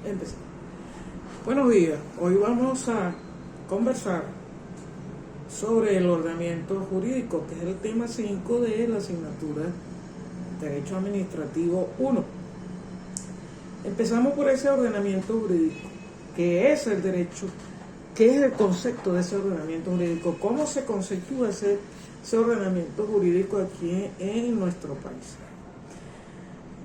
Empezamos. Buenos días. Hoy vamos a conversar sobre el ordenamiento jurídico, que es el tema 5 de la asignatura Derecho Administrativo 1. Empezamos por ese ordenamiento jurídico. ¿Qué es el derecho? ¿Qué es el concepto de ese ordenamiento jurídico? ¿Cómo se conceptúa ese ordenamiento jurídico aquí en nuestro país?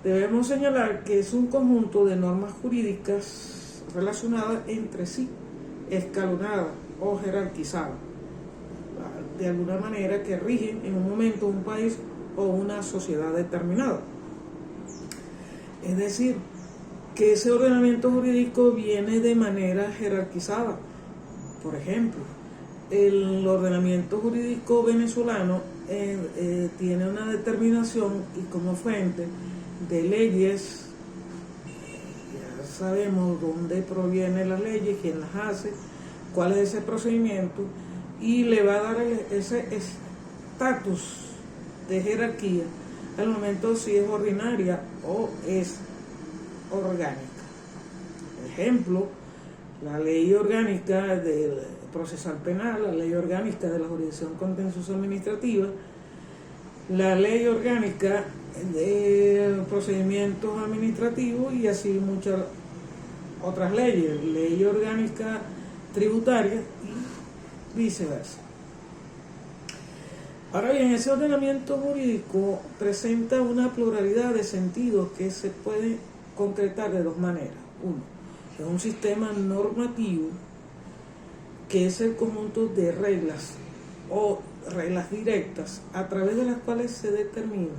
Debemos señalar que es un conjunto de normas jurídicas relacionadas entre sí, escalonadas o jerarquizadas, de alguna manera que rigen en un momento un país o una sociedad determinada. Es decir, que ese ordenamiento jurídico viene de manera jerarquizada. Por ejemplo, el ordenamiento jurídico venezolano tiene una determinación y como fuente de leyes, ya sabemos dónde provienen las leyes, quién las hace, cuál es ese procedimiento, y le va a dar ese estatus de jerarquía al momento si es ordinaria o es orgánica. Ejemplo, la ley orgánica del procesal penal, la ley orgánica de la jurisdicción contenciosa administrativa, la ley orgánica de procedimientos administrativos y así muchas otras leyes, ley orgánica tributaria y viceversa. Ahora bien, ese ordenamiento jurídico presenta una pluralidad de sentidos que se puede concretar de dos maneras. Uno, es un sistema normativo que es el conjunto de reglas o reglas directas a través de las cuales se determina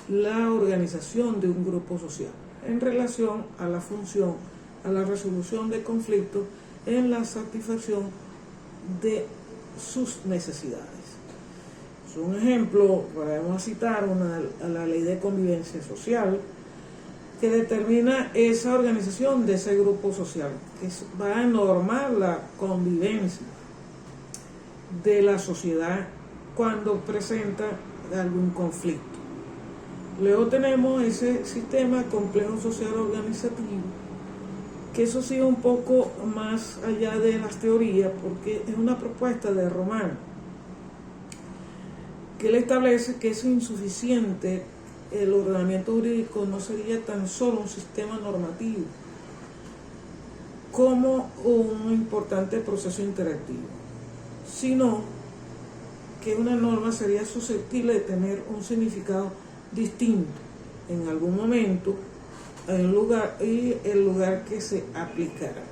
la organización de un grupo social en relación a la función, a la resolución de conflictos, en la satisfacción de sus necesidades. Un ejemplo, podemos citar la ley de convivencia social, que determina esa organización de ese grupo social, que va a normar la convivencia de la sociedad cuando presenta algún conflicto. Luego tenemos ese sistema complejo social organizativo, que eso sigue un poco más allá de las teorías, porque es una propuesta de Román, que él establece que es insuficiente. El ordenamiento jurídico no sería tan solo un sistema normativo como un importante proceso interactivo, sino que una norma sería susceptible de tener un significado distinto en algún momento en lugar y el lugar que se aplicará.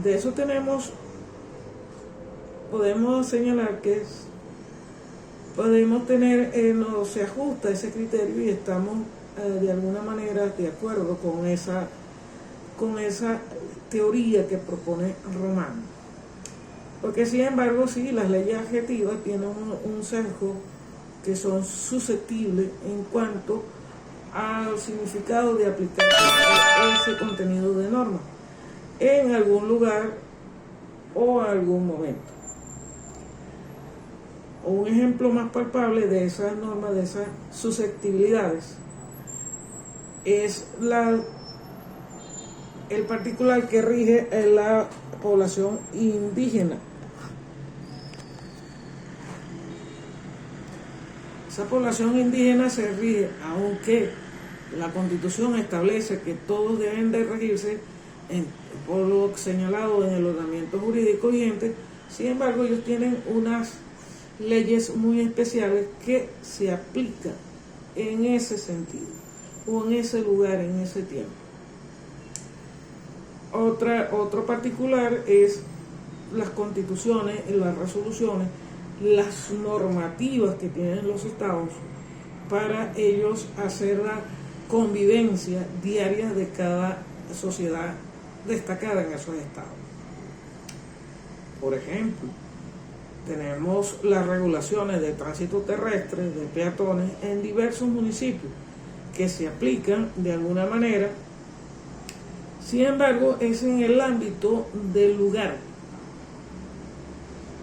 De eso podemos señalar que podemos tener, no se ajusta ese criterio y estamos de alguna manera de acuerdo con esa teoría que propone Román. Porque sin embargo, sí, las leyes adjetivas tienen un sesgo que son susceptibles en cuanto al significado de aplicar ese contenido de norma en algún lugar o algún momento. Un ejemplo más palpable de esas normas, de esas susceptibilidades, es el particular que rige en la población indígena. Esa población indígena se rige, aunque la Constitución establece que todos deben de regirse por lo señalado en el ordenamiento jurídico vigente. Sin embargo, ellos tienen unas leyes muy especiales que se aplican en ese sentido o en ese lugar, en ese tiempo. Otro particular es las constituciones, las resoluciones, las normativas que tienen los estados para ellos hacer la convivencia diaria de cada sociedad destacada en esos estados. Por ejemplo, tenemos las regulaciones de tránsito terrestre, de peatones en diversos municipios que se aplican de alguna manera. Sin embargo, es en el ámbito del lugar,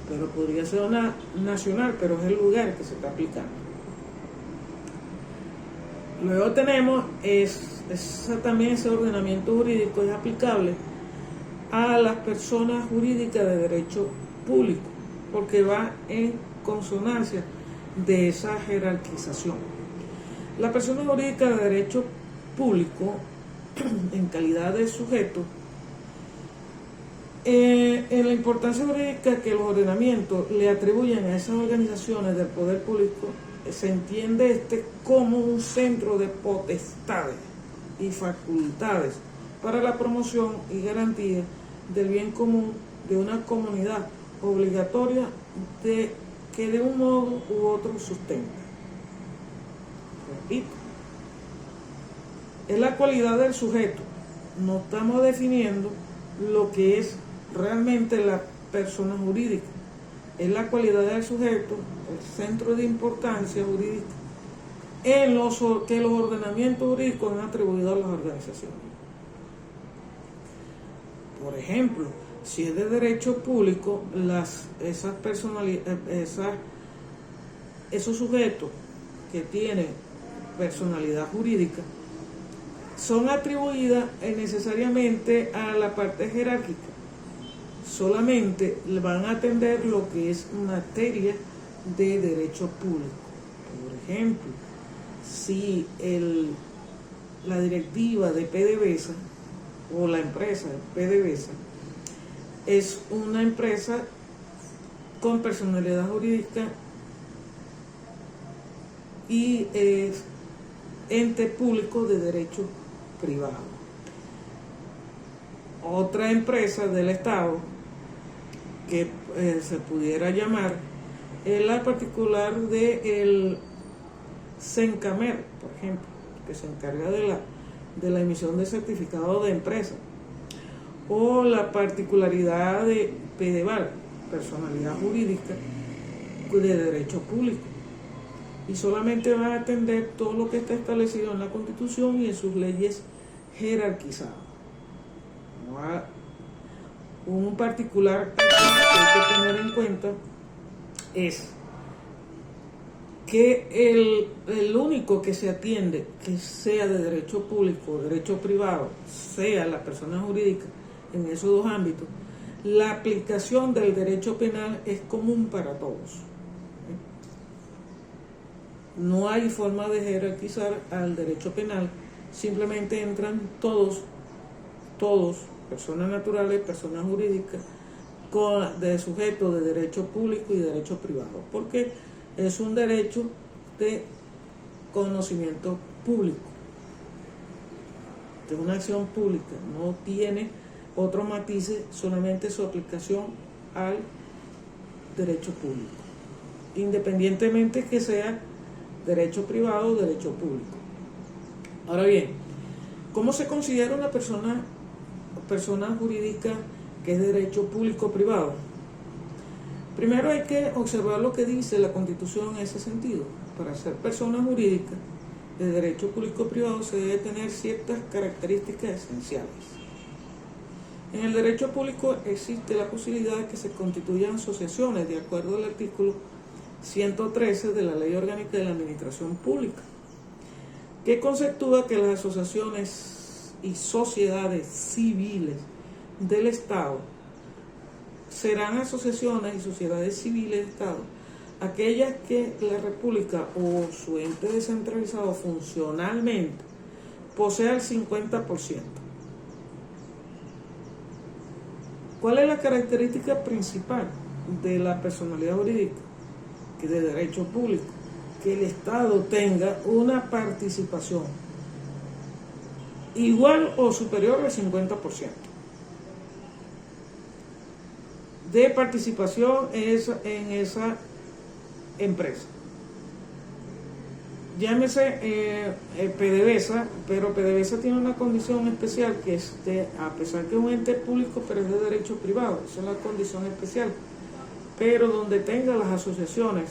pero podría ser una nacional, pero es el lugar que se está aplicando. Luego tenemos, también ese ordenamiento jurídico es aplicable a las personas jurídicas de derecho público, porque va en consonancia de esa jerarquización. La persona jurídica de derecho público, en calidad de sujeto, en la importancia jurídica que los ordenamientos le atribuyen a esas organizaciones del poder público, se entiende como un centro de potestades y facultades para la promoción y garantía del bien común de una comunidad obligatoria que de un modo u otro sustenta. Repito, es la cualidad del sujeto. No estamos definiendo lo que es realmente la persona jurídica. Es la cualidad del sujeto, el centro de importancia jurídica en que los ordenamientos jurídicos han atribuido a las organizaciones. Por ejemplo, si es de derecho público, esos sujetos que tienen personalidad jurídica son atribuidas necesariamente a la parte jerárquica. Solamente van a atender lo que es materia de derecho público. Por ejemplo, si la directiva de PDVSA o la empresa PDVSA es una empresa con personalidad jurídica y es ente público de derecho privado. Otra empresa del Estado que se pudiera llamar es la particular del Sencamer, por ejemplo, que se encarga de la emisión de certificado de empresa, o la particularidad de PDVAL, personalidad jurídica de derecho público, y solamente va a atender todo lo que está establecido en la Constitución y en sus leyes jerarquizadas. Un particular que hay que tener en cuenta es que el único que se atiende, que sea de derecho público o derecho privado, sea la persona jurídica en esos dos ámbitos, la aplicación del derecho penal es común para todos. No hay forma de jerarquizar al derecho penal, simplemente entran todos, personas naturales, personas jurídicas, de sujetos de derecho público y derecho privado, porque es un derecho de conocimiento público, de una acción pública, no tiene otro matiz, solamente su aplicación al derecho público, independientemente que sea derecho privado o derecho público. Ahora bien, ¿cómo se considera una persona jurídica que es derecho público o privado? Primero hay que observar lo que dice la Constitución en ese sentido. Para ser persona jurídica de derecho público o privado se debe tener ciertas características esenciales. En el derecho público existe la posibilidad de que se constituyan asociaciones de acuerdo al artículo 113 de la Ley Orgánica de la Administración Pública, que conceptúa que las asociaciones y sociedades civiles del Estado serán asociaciones y sociedades civiles del Estado aquellas que la República o su ente descentralizado funcionalmente posea el 50%. ¿Cuál es la característica principal de la personalidad jurídica que de derecho público? Que el Estado tenga una participación igual o superior al 50% de participación en esa empresa. Llámese PDVSA, pero PDVSA tiene una condición especial que es a pesar que es un ente público, pero es de derecho privado, esa es la condición especial. Pero donde tenga las asociaciones,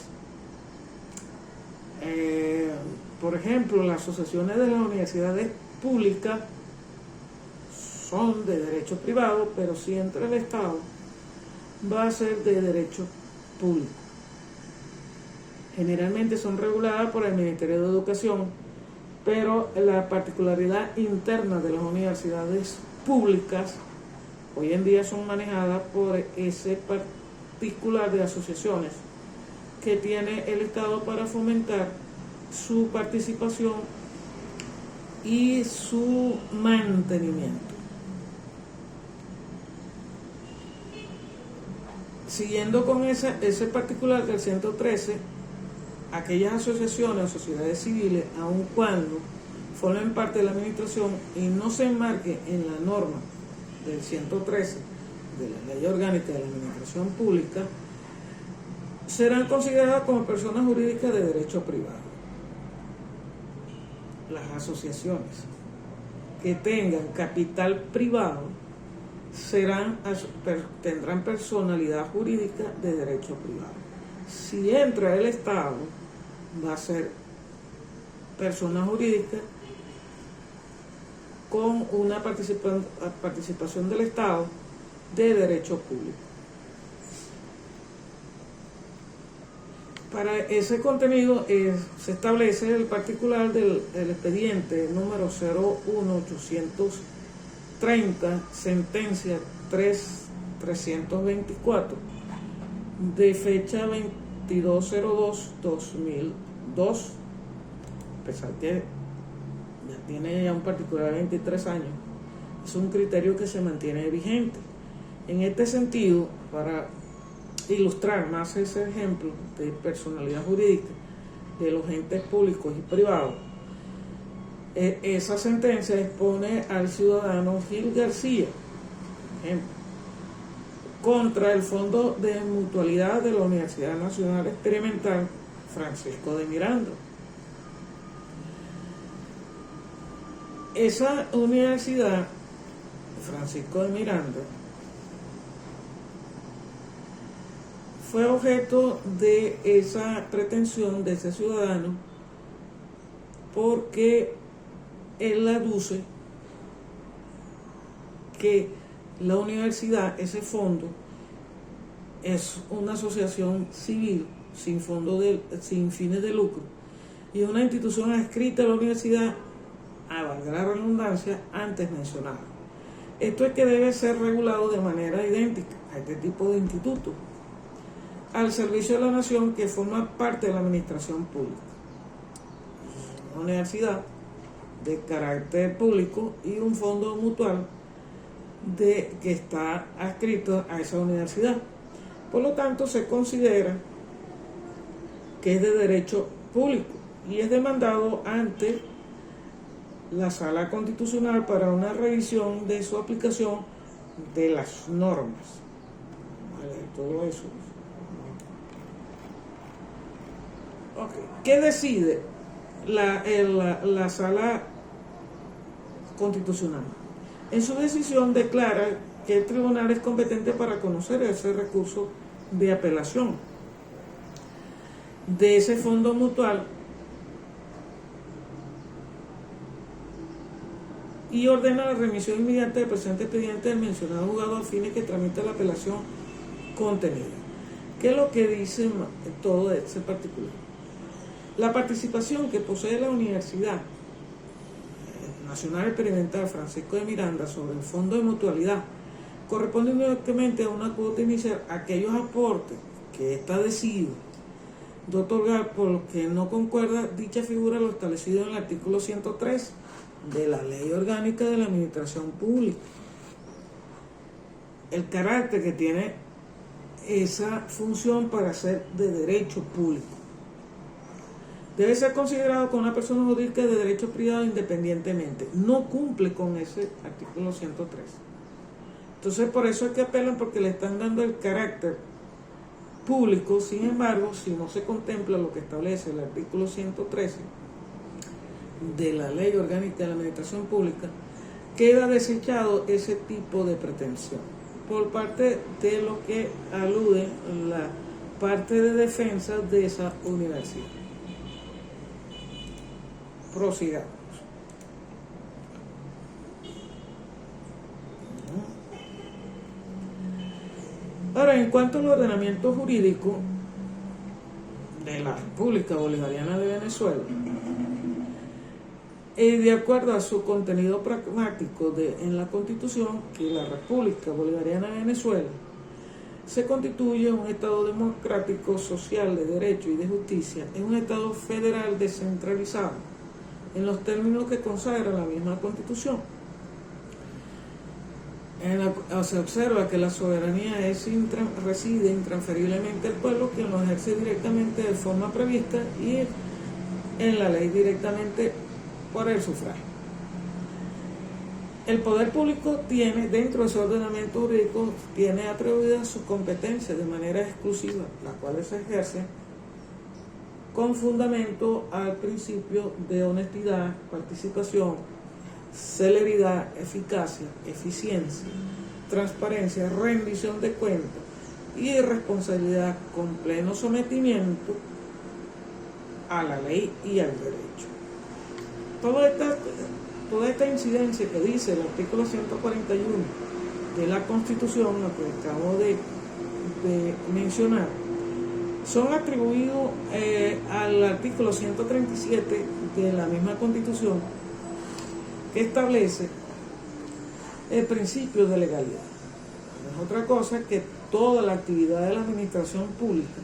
por ejemplo, las asociaciones de las universidades públicas son de derecho privado, pero si entra el Estado, va a ser de derecho público. Generalmente son reguladas por el Ministerio de Educación pero la particularidad interna de las universidades públicas hoy en día son manejadas por ese particular de asociaciones que tiene el Estado para fomentar su participación y su mantenimiento. Siguiendo con ese particular del 113, aquellas asociaciones o sociedades civiles, aun cuando formen parte de la administración y no se enmarquen en la norma del 113 de la Ley Orgánica de la Administración Pública, serán consideradas como personas jurídicas de derecho privado. Las asociaciones que tengan capital privado tendrán personalidad jurídica de derecho privado. Si entra el Estado, va a ser persona jurídica con una participación del Estado de derecho público. Para ese contenido se establece el particular del expediente número 01830, sentencia 324, de fecha 22/02/2002, a pesar que ya tiene ya un particular 23 años, es un criterio que se mantiene vigente. En este sentido, para ilustrar más ese ejemplo de personalidad jurídica de los entes públicos y privados, esa sentencia expone al ciudadano Gil García, ejemplo, contra el Fondo de Mutualidad de la Universidad Nacional Experimental Francisco de Miranda. Esa universidad, Francisco de Miranda, fue objeto de esa pretensión de ese ciudadano porque él aduce que la universidad, ese fondo, es una asociación civil sin fines de lucro y una institución adscrita a la universidad, a valga la redundancia, antes mencionada. Esto es que debe ser regulado de manera idéntica a este tipo de institutos, al servicio de la nación, que forma parte de la administración pública. Una universidad de carácter público y un fondo mutual que está adscrito a esa universidad. Por lo tanto, se considera que es de derecho público y es demandado ante la Sala Constitucional para una revisión de su aplicación de las normas. Vale, todo eso. Okay. ¿Qué decide la Sala Constitucional? En su decisión declara que el tribunal es competente para conocer ese recurso de apelación de ese fondo mutual y ordena la remisión inmediata del presente expediente del mencionado juzgado a fines que tramite la apelación contenida. ¿Qué es lo que dice todo ese particular? La participación que posee la Universidad Nacional Experimental Francisco de Miranda sobre el fondo de mutualidad corresponde únicamente a una cuota inicial, a aquellos aportes que está decidido de otorgar por lo que no concuerda dicha figura lo establecido en el artículo 103 de la Ley Orgánica de la Administración Pública. El carácter que tiene esa función para ser de derecho público debe ser considerado como una persona jurídica de derecho privado independientemente. No cumple con ese artículo 103. Entonces, por eso es que apelan, porque le están dando el carácter público. Sin embargo, si no se contempla lo que establece el artículo 113 de la Ley Orgánica de la Administración Pública, queda desechado ese tipo de pretensión por parte de lo que alude la parte de defensa de esa universidad. Prosigamos. Ahora, en cuanto al ordenamiento jurídico de la República Bolivariana de Venezuela, de acuerdo a su contenido pragmático en la Constitución, que la República Bolivariana de Venezuela se constituye un Estado democrático, social, de derecho y de justicia, es un Estado federal descentralizado, en los términos que consagra la misma Constitución. Se observa que la soberanía reside intransferiblemente el pueblo, quien lo ejerce directamente de forma prevista y en la ley directamente por el sufragio. El poder público tiene, dentro de su ordenamiento jurídico, tiene atribuidas sus competencias de manera exclusiva, las cuales se ejercen con fundamento al principio de honestidad, participación, celeridad, eficacia, eficiencia, transparencia, rendición de cuentas y responsabilidad, con pleno sometimiento a la ley y al derecho. Toda esta incidencia que dice el artículo 141 de la Constitución, lo que acabo de mencionar, son atribuidos al artículo 137 de la misma Constitución, que establece el principio de legalidad. No es otra cosa que toda la actividad de la administración pública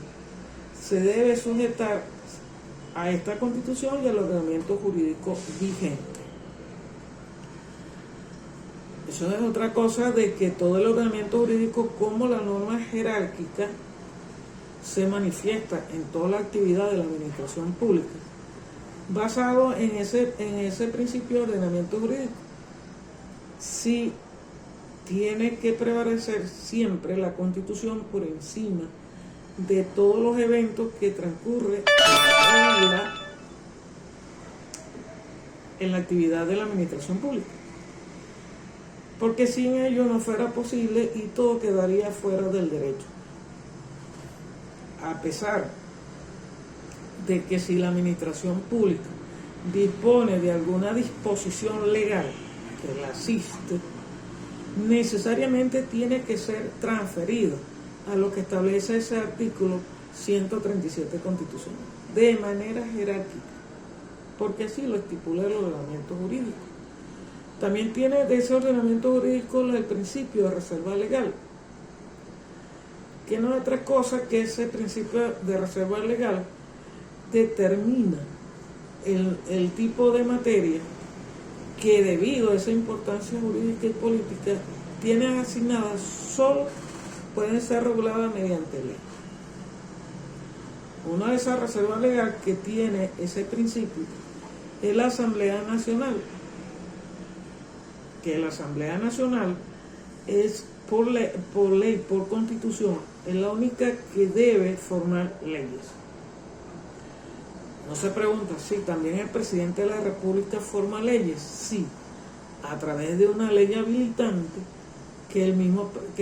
se debe sujetar a esta Constitución y al ordenamiento jurídico vigente. Eso es otra cosa de que todo el ordenamiento jurídico, como la norma jerárquica, se manifiesta en toda la actividad de la administración pública, basado en ese principio de ordenamiento jurídico. Sí tiene que prevalecer siempre la Constitución por encima de todos los eventos que transcurren en la actividad de la administración pública, porque sin ello no fuera posible y todo quedaría fuera del derecho. A pesar de que si la administración pública dispone de alguna disposición legal que la asiste, necesariamente tiene que ser transferida a lo que establece ese artículo 137 constitucional, de manera jerárquica, porque así lo estipula el ordenamiento jurídico. También tiene de ese ordenamiento jurídico el principio de reserva legal, que no es otra cosa que ese principio de reserva legal determina el tipo de materia que, debido a esa importancia jurídica y política, tienen asignadas, solo pueden ser reguladas mediante ley. Una de esas reservas legales que tiene ese principio es la Asamblea Nacional, que la Asamblea Nacional es por ley, por Constitución, es la única que debe formar leyes. No se pregunta si también el presidente de la República forma leyes. Sí, a través de una ley habilitante que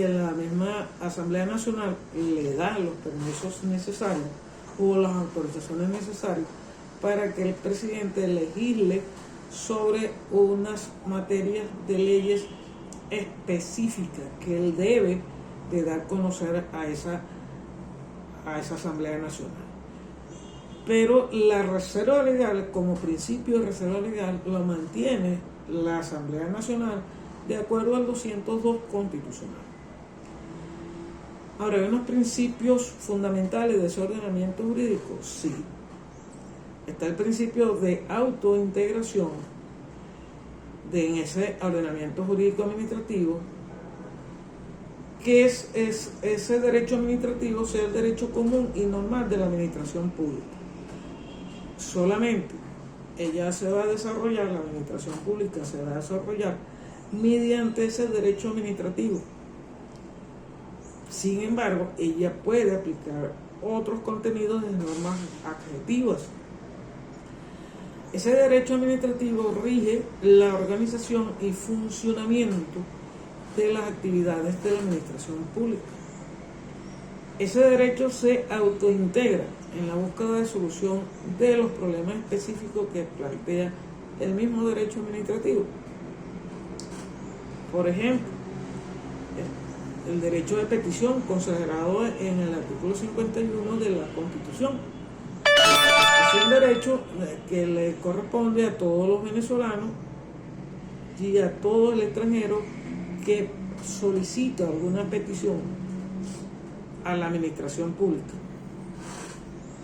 la misma Asamblea Nacional le da los permisos necesarios o las autorizaciones necesarias para que el presidente legisle sobre unas materias de leyes específicas que él debe de dar a conocer a esa Asamblea Nacional. Pero la reserva legal, como principio de reserva legal, lo mantiene la Asamblea Nacional de acuerdo al 202 constitucional. Ahora, ¿hay unos principios fundamentales de ese ordenamiento jurídico? Sí. Está el principio de autointegración en ese ordenamiento jurídico administrativo, que es ese derecho administrativo sea el derecho común y normal de la administración pública. Solamente ella se va a desarrollar, la administración pública se va a desarrollar mediante ese derecho administrativo. Sin embargo, ella puede aplicar otros contenidos de normas adjetivas. Ese derecho administrativo rige la organización y funcionamiento de las actividades de la administración pública. Ese derecho se autointegra en la búsqueda de solución de los problemas específicos que plantea el mismo derecho administrativo. Por ejemplo, el derecho de petición consagrado en el artículo 51 de la Constitución. Es un derecho que le corresponde a todos los venezolanos y a todo el extranjero que solicita alguna petición a la administración pública.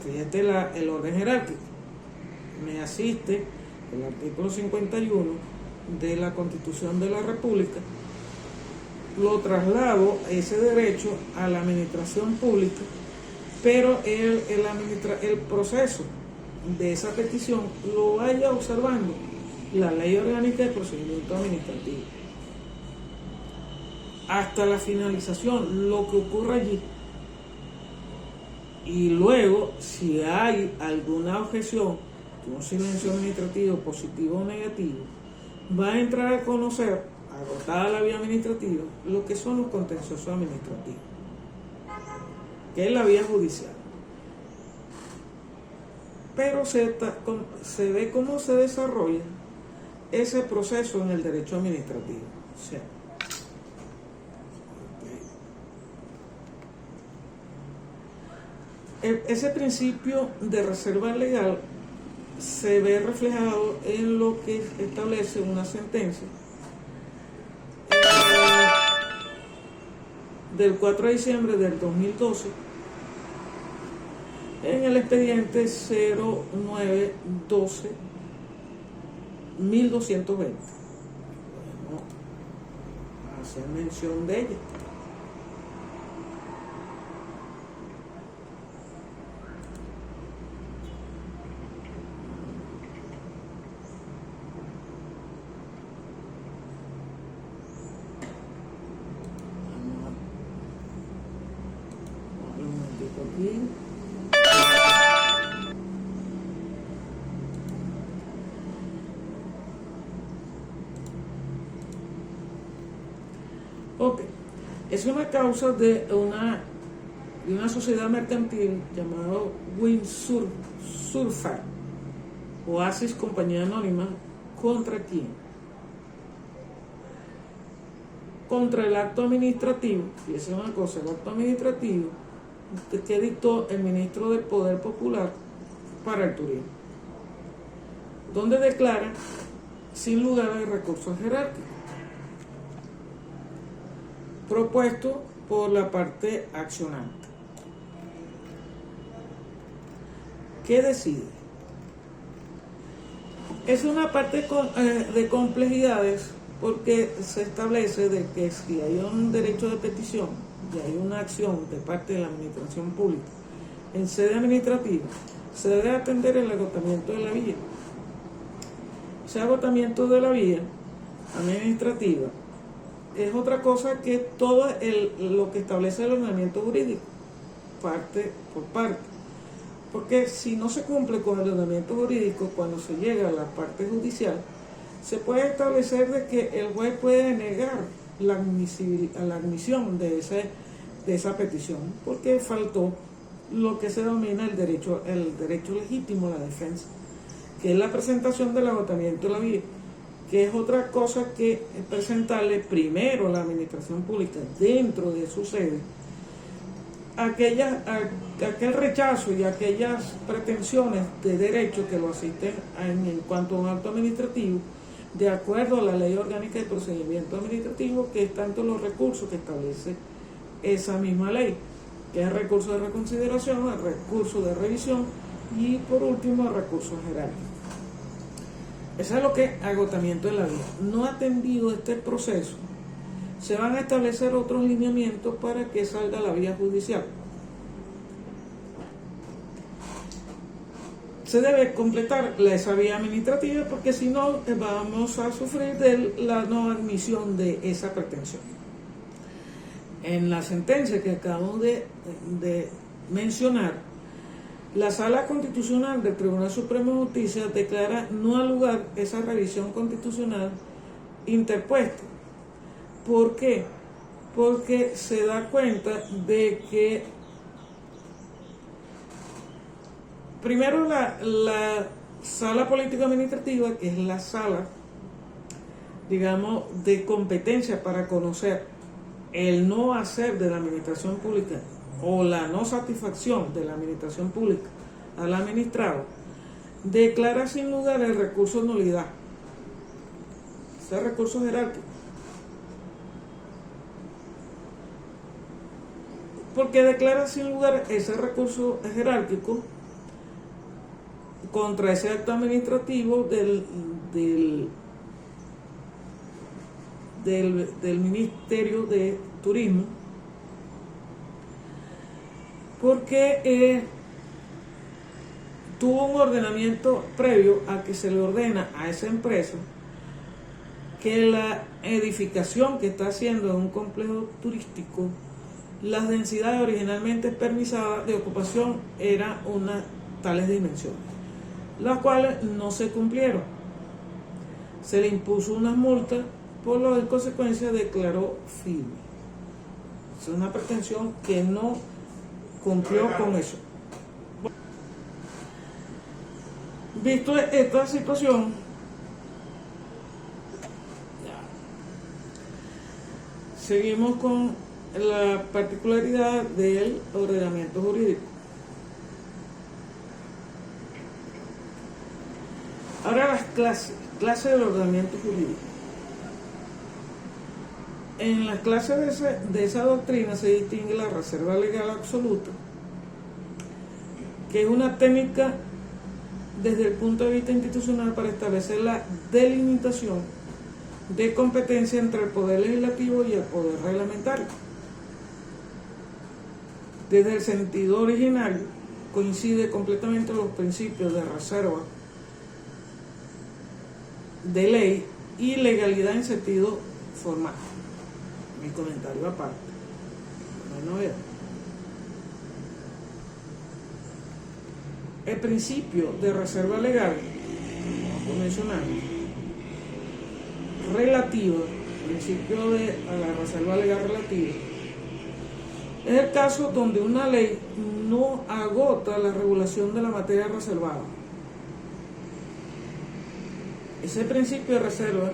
Fíjate el orden jerárquico. Me asiste el artículo 51 de la Constitución de la República. Lo traslado ese derecho a la administración pública, pero el proceso de esa petición lo vaya observando la Ley Orgánica de Procedimiento Administrativo hasta la finalización, lo que ocurra allí. Y luego, si hay alguna objeción, un silencio administrativo positivo o negativo, va a entrar a conocer, agotada la vía administrativa, lo que son los contenciosos administrativos, que es la vía judicial. Pero se ve cómo se desarrolla ese proceso en el derecho administrativo. O sea, ese principio de reserva legal se ve reflejado en lo que establece una sentencia del 4 de diciembre del 2012 en el expediente 0912 1220. Bueno, hacer mención de ella. Ok, es una causa de una sociedad mercantil llamada Windsurfer, Oasis Compañía Anónima. ¿Contra quién? Contra el acto administrativo, y esa es una cosa, el acto administrativo que dictó el ministro del Poder Popular para el turismo, donde declara sin lugar a recursos jerárquicos, propuesto por la parte accionante. ¿Qué decide? Es una parte de complejidades, porque se establece de que si hay un derecho de petición y hay una acción de parte de la administración pública en sede administrativa, se debe atender el agotamiento de la vía. Ese agotamiento de la vía administrativa es otra cosa que todo lo que establece el ordenamiento jurídico, parte por parte. Porque si no se cumple con el ordenamiento jurídico, cuando se llega a la parte judicial, se puede establecer de que el juez puede negar la admisión de esa petición, porque faltó lo que se denomina el derecho legítimo a la defensa, que es la presentación del agotamiento de la vía, que es otra cosa que presentarle primero a la administración pública dentro de su sede aquel rechazo y aquellas pretensiones de derecho que lo asisten en cuanto a un acto administrativo, de acuerdo a la Ley Orgánica de Procedimiento Administrativo, que es tanto los recursos que establece esa misma ley, que es el recurso de reconsideración, el recurso de revisión y por último el recurso jerárquico. Eso es lo que es agotamiento de la vía. No atendido este proceso, se van a establecer otros lineamientos para que salga la vía judicial. Se debe completar esa vía administrativa, porque si no vamos a sufrir de la no admisión de esa pretensión. En la sentencia que acabamos de mencionar, la Sala Constitucional del Tribunal Supremo de Justicia declara no al lugar esa revisión constitucional interpuesta. ¿Por qué? Porque se da cuenta de que primero la Sala Política Administrativa, que es la sala, digamos, de competencia para conocer el no hacer de la administración pública o la no satisfacción de la administración pública al administrado, declara sin lugar el recurso nulidad. Ese recurso jerárquico. Porque declara sin lugar ese recurso jerárquico contra ese acto administrativo del Ministerio de Turismo, porque tuvo un ordenamiento previo a que se le ordena a esa empresa que la edificación que está haciendo en un complejo turístico, las densidades originalmente permisadas de ocupación eran unas tales dimensiones, las cuales no se cumplieron. Se le impuso unas multas, por lo que en consecuencia declaró firme. Es una pretensión que no cumplió con eso. Visto esta situación, seguimos con la particularidad del ordenamiento jurídico. Ahora las clases del ordenamiento jurídico. En las clases de esa doctrina se distingue la reserva legal absoluta, que es una técnica desde el punto de vista institucional para establecer la delimitación de competencia entre el poder legislativo y el poder reglamentario. Desde el sentido originario coincide completamente los principios de reserva de ley y legalidad en sentido formal. Mi comentario aparte. Bueno, vean. El principio de reserva legal, como mencionar, relativa, principio de la reserva legal relativa, es el caso donde una ley no agota la regulación de la materia reservada. Ese principio de reserva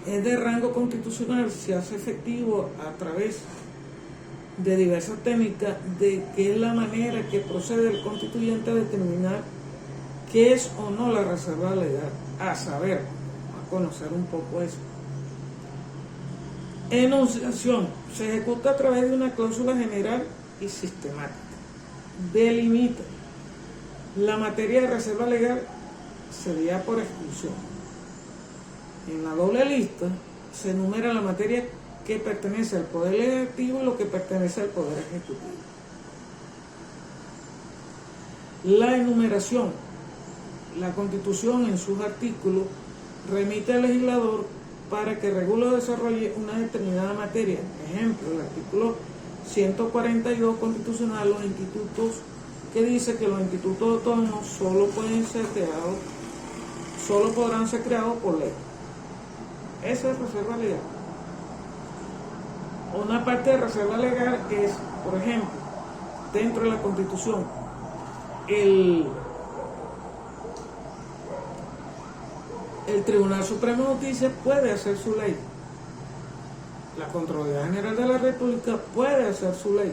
es de rango constitucional, se hace efectivo a través de diversas técnicas de qué es la manera que procede el constituyente a determinar qué es o no la reserva legal, a saber, a conocer un poco eso. Enunciación se ejecuta a través de una cláusula general y sistemática. Delimita. La materia de reserva legal sería por exclusión. En la doble lista se enumera la materia que pertenece al Poder Legislativo y lo que pertenece al Poder Ejecutivo. La enumeración. La Constitución en sus artículos remite al legislador para que regule o desarrolle una determinada materia. Ejemplo, el artículo 142 constitucional, los institutos, que dice que los institutos autónomos solo podrán ser creados por ley. Esa es reserva legal. Una parte de reserva legal es, por ejemplo, dentro de la Constitución, el Tribunal Supremo de Justicia puede hacer su ley. La Contraloría General de la República puede hacer su ley,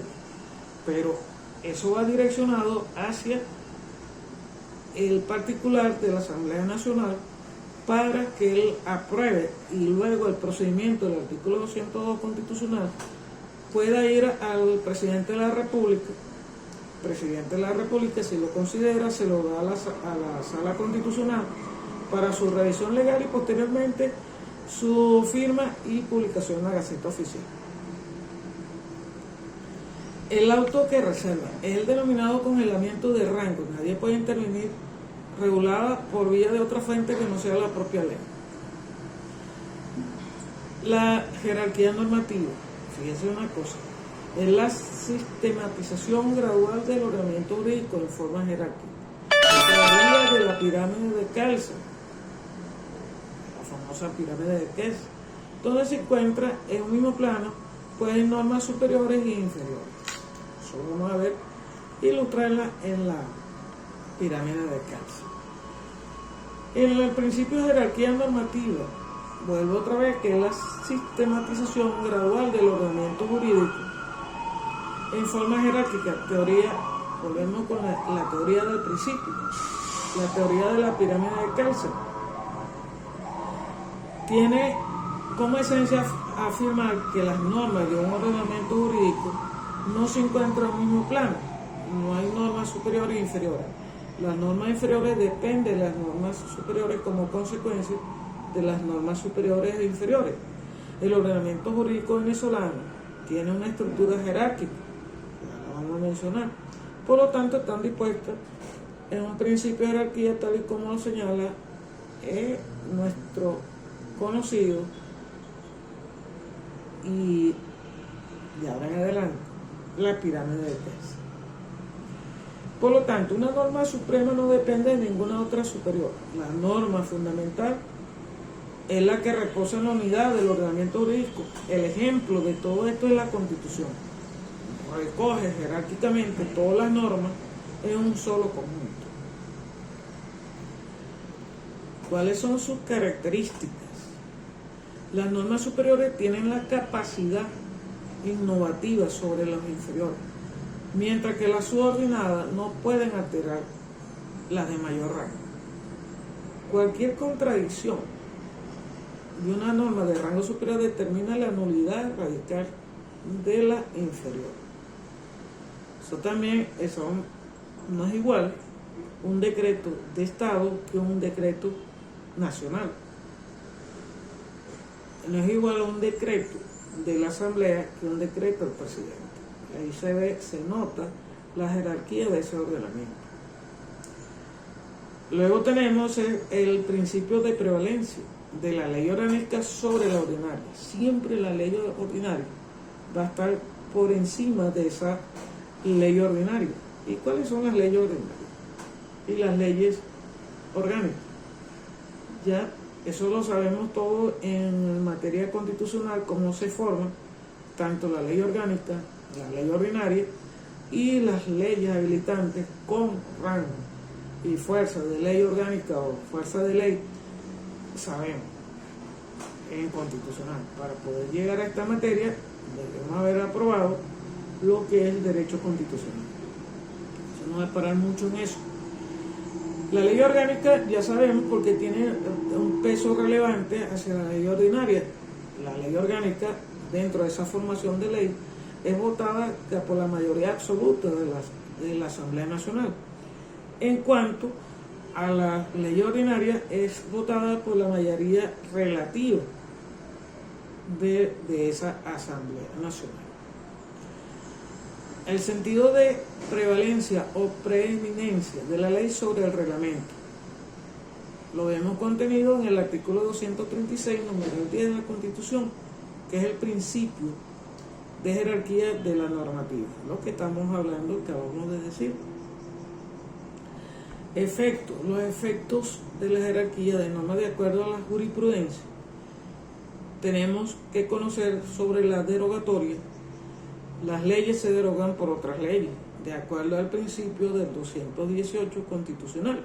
pero eso va direccionado hacia el particular de la Asamblea Nacional para que él apruebe, y luego el procedimiento del artículo 202 constitucional pueda ir al presidente de la República. El presidente de la República, si lo considera, se lo da a la Sala Constitucional para su revisión legal y posteriormente su firma y publicación en la Gaceta Oficial. El auto que reserva es el denominado congelamiento de rango. Nadie puede intervenir, regulada por vía de otra fuente que no sea la propia ley. La jerarquía normativa, fíjense una cosa, es la sistematización gradual del ordenamiento jurídico en forma jerárquica. La teoría de la pirámide de Kelsen, la famosa pirámide de Kelsen, donde se encuentra en un mismo plano, pues hay normas superiores e inferiores. Eso vamos a ver, ilustrarla en la pirámide de Kelsen. En el principio de jerarquía normativa, vuelvo otra vez, que es la sistematización gradual del ordenamiento jurídico en forma jerárquica. Teoría, volvemos con la teoría del principio. la teoría de la pirámide de Kelsen tiene como esencia afirmar que las normas de un ordenamiento jurídico no se encuentran en un mismo plano. No hay normas superiores e inferiores. Las normas inferiores dependen de las normas superiores como consecuencia de las normas superiores e inferiores. El ordenamiento jurídico venezolano tiene una estructura jerárquica, la vamos a mencionar. Por lo tanto, están dispuestas en un principio de jerarquía, tal y como lo señala nuestro conocido y de ahora en adelante la pirámide de Kelsen. Por lo tanto, una norma suprema no depende de ninguna otra superior. La norma fundamental es la que reposa en la unidad del ordenamiento jurídico. El ejemplo de todo esto es la Constitución. Recoge jerárquicamente todas las normas en un solo conjunto. ¿Cuáles son sus características? Las normas superiores tienen la capacidad innovativa sobre las inferiores, mientras que las subordinadas no pueden alterar las de mayor rango. Cualquier contradicción de una norma de rango superior determina la nulidad radical de la inferior. Eso no es igual un decreto de Estado que un decreto nacional. No es igual un decreto de la Asamblea que un decreto del presidente. Ahí se nota la jerarquía de ese ordenamiento. Luego tenemos el principio de prevalencia de la ley orgánica sobre la ordinaria. Siempre la ley ordinaria va a estar por encima de esa ley ordinaria. ¿Y cuáles son las leyes ordinarias? Y las leyes orgánicas. Ya eso lo sabemos todo en materia constitucional, cómo se forma tanto la ley orgánica, la ley ordinaria y las leyes habilitantes con rango y fuerza de ley orgánica o fuerza de ley. Sabemos en constitucional, para poder llegar a esta materia debemos haber aprobado lo que es el derecho constitucional. Eso no va a parar mucho en eso. La ley orgánica ya sabemos porque tiene un peso relevante hacia la ley ordinaria. La ley orgánica, dentro de esa formación de ley, es votada por la mayoría absoluta de la Asamblea Nacional. En cuanto a la ley ordinaria, es votada por la mayoría relativa de esa Asamblea Nacional. El sentido de prevalencia o preeminencia de la ley sobre el reglamento lo vemos contenido en el artículo 236, número 10 de la Constitución, que es el principio de jerarquía de la normativa, lo que estamos hablando, acabamos de decir. Los efectos de la jerarquía de normas de acuerdo a la jurisprudencia. Tenemos que conocer sobre la derogatoria. Las leyes se derogan por otras leyes, de acuerdo al principio del 218 constitucional.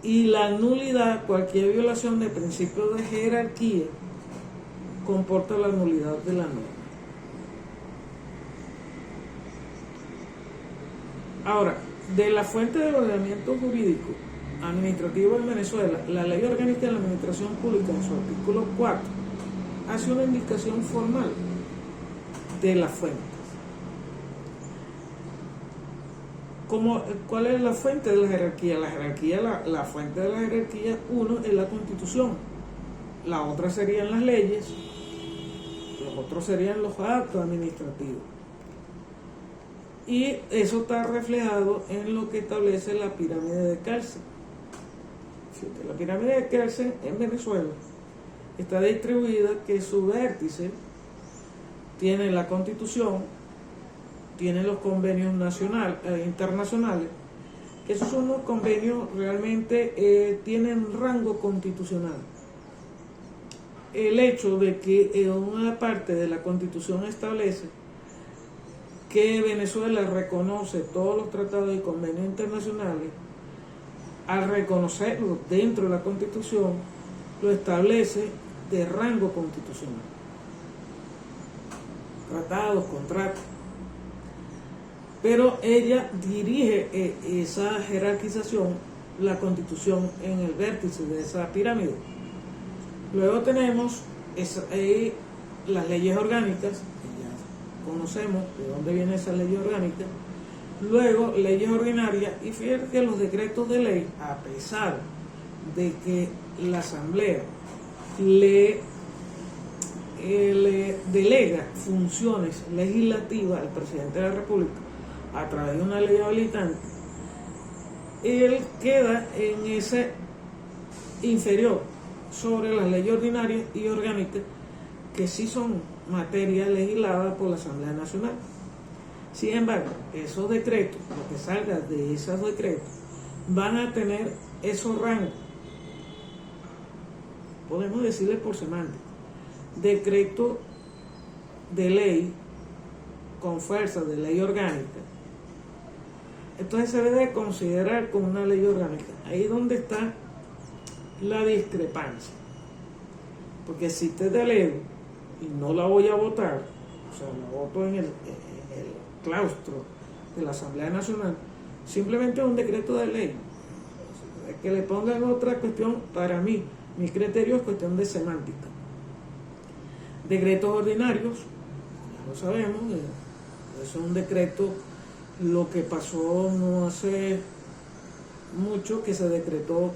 Y la nulidad, cualquier violación del principio de jerarquía, comporta la nulidad de la norma. Ahora, de la fuente del ordenamiento jurídico administrativo en Venezuela, la Ley Orgánica de la Administración Pública, en su artículo 4, hace una indicación formal de las fuentes. ¿Cuál es la fuente de la jerarquía? La fuente de la jerarquía, uno es la Constitución, la otra serían las leyes, los otros serían los actos administrativos. Y eso está reflejado en lo que establece la pirámide de Kelsen. La pirámide de Kelsen en Venezuela está distribuida que su vértice tiene la Constitución, tiene los convenios internacionales, que esos son los convenios realmente tienen rango constitucional. El hecho de que en una parte de la Constitución establece que Venezuela reconoce todos los tratados y convenios internacionales, al reconocerlos dentro de la Constitución, lo establece de rango constitucional. Tratados, contratos. pero ella dirige esa jerarquización, la Constitución en el vértice de esa pirámide. Luego tenemos las leyes orgánicas, que ya conocemos de dónde viene esa ley orgánica. Luego leyes ordinarias, y fíjate que los decretos de ley, a pesar de que la Asamblea le delega funciones legislativas al presidente de la República a través de una ley habilitante, él queda en ese inferior sobre las leyes ordinarias y orgánicas, que sí son materia legislada por la Asamblea Nacional. Sin embargo, esos decretos, lo que salga de esos decretos, van a tener esos rangos, podemos decirle por semántica, decreto de ley con fuerza de ley orgánica. Entonces se debe considerar como una ley orgánica. Ahí es donde está la discrepancia, porque si te delego y no la voy a votar, o sea, la voto en el claustro de la Asamblea Nacional, simplemente es un decreto de ley. Que le pongan otra cuestión, para mí, mi criterio es cuestión de semántica. Decretos ordinarios, ya lo sabemos, es un decreto. Lo que pasó no hace mucho, que se decretó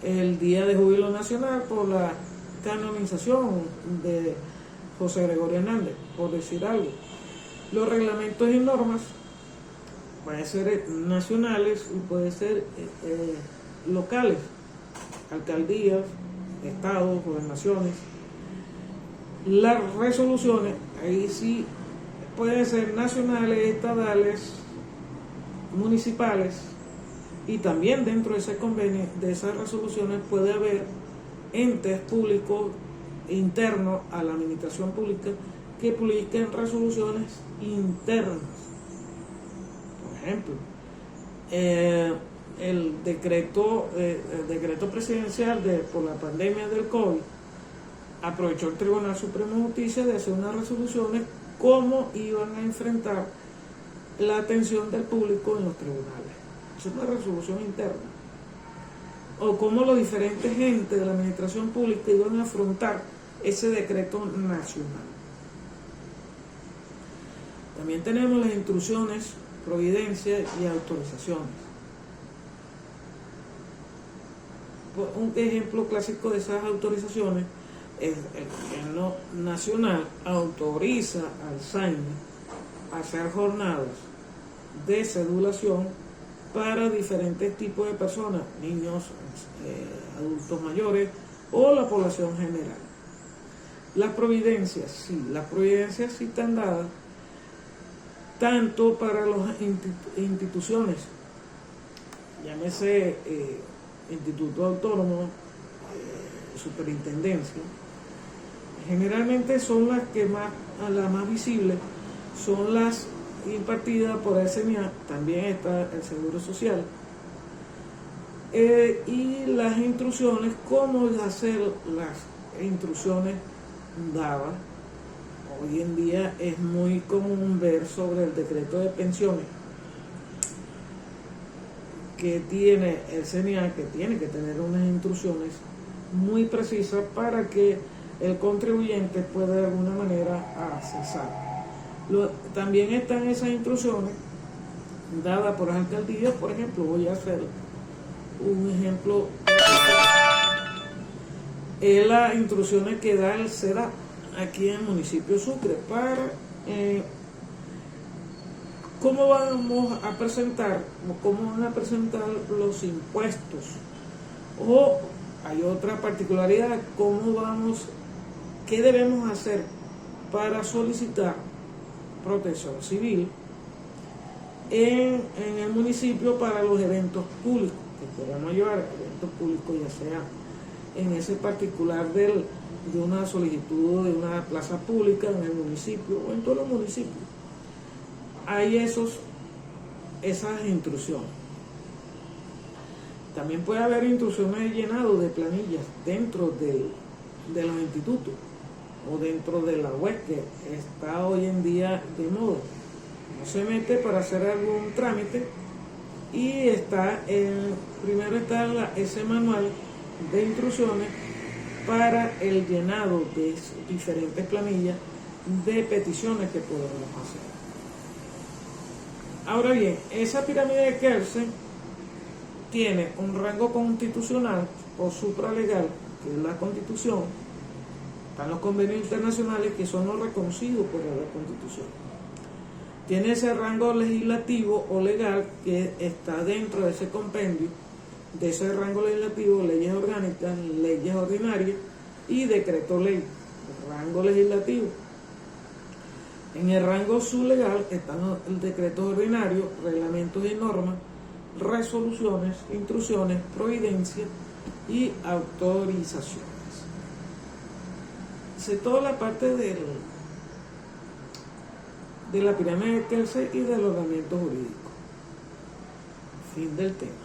el Día de Júbilo Nacional por la canonización de José Gregorio Hernández, por decir algo. Los reglamentos y normas pueden ser nacionales y pueden ser locales, alcaldías, estados, gobernaciones. Las resoluciones, ahí sí pueden ser nacionales, estadales, municipales, y también dentro de ese convenio, de esas resoluciones, puede haber entes públicos internos a la administración pública que publiquen resoluciones internas. Por ejemplo, el decreto presidencial por la pandemia del COVID, aprovechó el Tribunal Supremo de Justicia de hacer unas resoluciones cómo iban a enfrentar la atención del público en los tribunales. Es una resolución interna. O cómo los diferentes entes de la administración pública iban a afrontar ese decreto nacional. También tenemos las instrucciones, providencias y autorizaciones. Un ejemplo clásico de esas autorizaciones es el gobierno nacional autoriza al SAINE a hacer jornadas de cedulación para diferentes tipos de personas, niños, adultos mayores o la población general. Las providencias sí están dadas tanto para las instituciones, llámese Instituto Autónomo, Superintendencia. Generalmente son las más visibles, son las impartidas por el SENIA, también está el Seguro Social, y las instrucciones, cómo hacer las instrucciones dadas. Hoy en día es muy común ver sobre el decreto de pensiones que tiene el CNA, que tiene que tener unas instrucciones muy precisas para que el contribuyente pueda de alguna manera accesar. También están esas instrucciones dadas por las alcaldías. Por ejemplo, voy a hacer un ejemplo. Es las instrucciones que da el SEDA aquí en el municipio de Sucre para cómo vamos a presentar o cómo van a presentar los impuestos. O hay otra particularidad, qué debemos hacer para solicitar protección civil en el municipio para los eventos públicos que queramos llevar, eventos públicos ya sea en ese particular de una solicitud de una plaza pública en el municipio o en todos los municipios. Hay esas instrucciones. También puede haber instrucciones de llenado de planillas dentro de los institutos o dentro de la web, que está hoy en día de moda. Uno se mete para hacer algún trámite y primero está ese manual de instrucciones para el llenado de diferentes planillas de peticiones que podemos hacer. Ahora bien, esa pirámide de Kelsen tiene un rango constitucional o supralegal, que es la Constitución. Están los convenios internacionales que son los reconocidos por la Constitución. Tiene ese rango legislativo o legal que está dentro de ese compendio, de ese rango legislativo, leyes orgánicas, leyes ordinarias y decreto ley, rango legislativo. En el rango sublegal están el decreto ordinario, reglamentos y normas, resoluciones, instrucciones, providencias y autorizaciones. Toda la parte de la pirámide de Kelsen y del ordenamiento jurídico. Fin del tema.